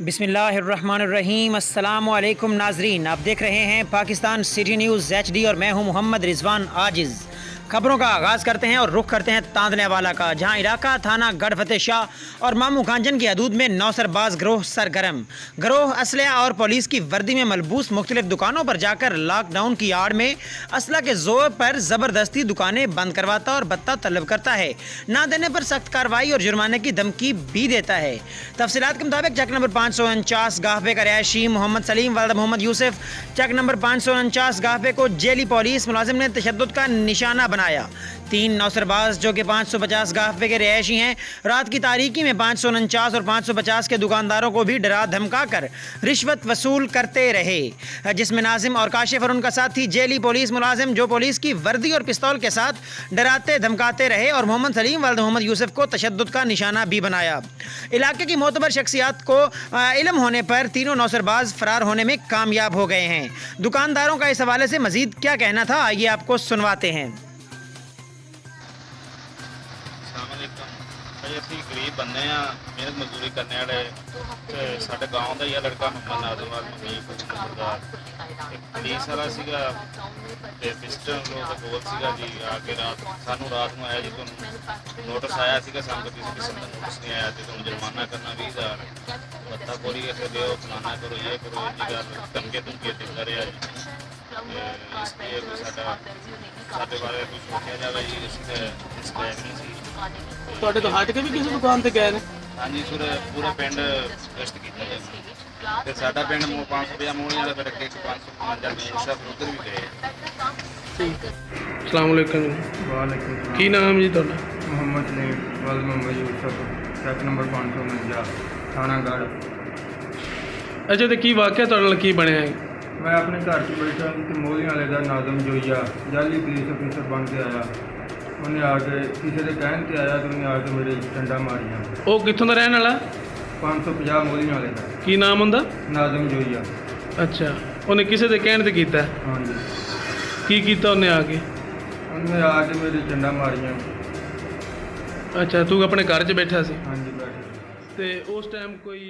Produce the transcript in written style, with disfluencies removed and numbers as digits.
बिस्मिल्लाहिर्रहमानिर्रहीम। अस्सलाम वालेकुम नाजरीन, आप देख रहे हैं पाकिस्तान सिटी न्यूज़ HD और मैं हूं मोहम्मद रिजवान आजिज़। खबरों का आगाज़ करते हैं और रुख करते हैं तांदलीयानवाला का, जहां इलाका थाना गढ़ फतेह शाह और मामूनकांजन की हदूद में नौसरबाजगरोह सरगरम गरोह असलहा और पुलिस की वर्दी में मलबूस मुख्तलिफ दुकानों पर जाकर लॉकडाउन की आड़ में असलहा के जोर पर ज़बरदस्ती दुकानें बंद करवाता और बत्ता तलब करता है। ना देने पर सख्त कार्रवाई और जुर्माने की धमकी भी देता है। तफसीलात के मुताबिक चक नंबर 549 गाहफे का रिहायशी मोहम्मद सलीम वालिद मोहम्मद यूसुफ, चक नंबर 549 गाहफे को जेली पुलिस मुलाजिम ने तशद्दुद का निशाना बनाया। 3 नौसरबाज जो कि 550 गाहफे के रिहायशी हैं, रात की तारीकी में 549 और 550 के दुकानदारों को भी डरा धमका कर रिश्वत वसूल करते रहे, जिसमें नाजिम और काशिफ और उनका साथी जेली पुलिस मुलाजिम जो पुलिस की वर्दी और पिस्तौल के साथ डराते धमकाते रहे और मोहम्मद सलीम वालिद मोहम्मद यूसुफ को तशद्दुद का निशाना भी बनाया। इलाके की मोतबर शख्सियात को इल्म होने पर तीनों नौसरबाज फरार होने में कामयाब हो गए हैं। दुकानदारों का इस हवाले से मजीद क्या कहना था, आइए आपको सुनवाते हैं। ਅਸੀਂ ਗਰੀਬ ਬੰਦੇ ਆ, ਮਿਹਨਤ ਮਜ਼ਦੂਰੀ ਕਰਨੇ ਵਾਲੇ ਤੇ ਸਾਡੇ ਗਾँव ਦਾ ਹੀ ਆ ਲੜਕਾ ਮੁਹੰਮਦ ਨਾਜ਼ਰਵਾਲ ਪੁਲਿਸ ਵਾਲਾ ਸੀਗਾ ਤੇ ਪਿਸਟਲ ਉਹਦਾ ਗੋਲ ਸੀਗਾ ਜੀ। ਆ ਕੇ ਸਾਨੂੰ ਰਾਤ ਨੂੰ ਆਇਆ ਜੀ, ਤੁਹਾਨੂੰ ਨੋਟਿਸ ਆਇਆ ਸੀਗਾ, ਸਾਨੂੰ ਕਿਸੇ ਕਿਸਮ ਦਾ ਨੋਟਿਸ ਨਹੀਂ ਆਇਆ ਤੇ ਤੁਹਾਨੂੰ ਜੁਰਮਾਨਾ ਕਰਨਾ 20,000 ਬੱਤਾ ਕੋਰੀ ਇੱਥੇ ਦਿਓ, ਫਲਾਨਾ ਕਰੋ, ਇਹ ਕਰੋ, ਇਹ ਗੱਲ ਧਮਕੇ ਧਮਕੇ ਦਿੰਦਾ ਰਿਹਾ ਜੀ। ਇਸ ਲਈ ਸਾਡੇ ਬਾਰੇ ਕੁਝ ਸੋਚਿਆ ਜਾਵੇ ਜੀ। ਇਸ ਬੈਗ ਨਹੀਂ ਸੀ ਤੁਹਾਡੇ ਤੋਂ ਹਟ ਕੇ ਵੀ ਕਿਸੇ ਦੁਕਾਨ ਤੇ ਗਏ ਨੇ? ਹਾਂਜੀ ਸਰ, ਪੂਰਾ ਪਿੰਡ ਟੈਸਟ ਕੀਤਾ ਜਾਵੇ ਤੇ ਸਾਡਾ ਪਿੰਡ 550 ਮੋਹਣੀਆਂ ਦਾ ਫਿਰ ਅੱਗੇ 555 ਮੇਨ ਸਾਹਿਬ ਉੱਧਰ ਵੀ ਗਏ। ਠੀਕ ਹੈ। ਅਸਲਾਮ ਵਾਲੇਕੁਮ। ਵਾਲੇਕੁਮ। ਕੀ ਨਾਮ ਜੀ ਤੁਹਾਡਾ? ਮੁਹੰਮਦ ਸਲੀਮ ਵਾਲਿਦ ਮੁਹੰਮਦ ਯੂਸੁਫ, ਚੈੱਕ ਨੰਬਰ 549 ਥਾਣਾ ਗੜ੍ਹ। ਅੱਛਾ, ਤੇ ਕੀ ਵਾਕਿਆ ਤੁਹਾਡੇ ਨਾਲ ਕੀ ਬਣਿਆ ਹੈ? ਮੈਂ ਆਪਣੇ ਘਰ 'ਚ ਬੈਠਾ ਤੇ ਮੋਹਲੀਆਂ ਵਾਲੇ ਦਾ ਨਾਜ਼ਮ ਜੋਈਆ ਜਾਲੀ ਪੁਲਿਸ ਅਫਸਰ ਬਣ ਕੇ ਆਇਆ। ਉਹਨੇ ਆ ਕੇ ਕਿਸੇ ਦੇ ਕਹਿਣ 'ਤੇ ਆਇਆ ਤੇ ਉਹਨੇ ਆ ਕੇ ਮੇਰੇ ਡੰਡਾ ਮਾਰੀਆਂ। ਉਹ ਕਿੱਥੋਂ ਦਾ ਰਹਿਣ ਵਾਲਾ? 550 ਮੋਹਲੀਆਂ ਵਾਲੇ ਦਾ। ਕੀ ਨਾਮ ਹੁੰਦਾ? ਨਾਜ਼ਮ ਜੋਈਆ। ਅੱਛਾ, ਉਹਨੇ ਕਿਸੇ ਦੇ ਕਹਿਣ ਤੇ ਕੀਤਾ? ਹਾਂਜੀ। ਕੀ ਕੀਤਾ ਉਹਨੇ ਆ ਕੇ? ਉਹਨੇ ਆ ਕੇ ਮੇਰੇ ਡੰਡਾ ਮਾਰੀਆਂ। ਅੱਛਾ, ਤੂੰ ਆਪਣੇ ਘਰ 'ਚ ਬੈਠਾ ਸੀ? ਹਾਂਜੀ ਬੈਠਾ। ਤੇ ਉਸ ਟਾਈਮ ਕੋਈ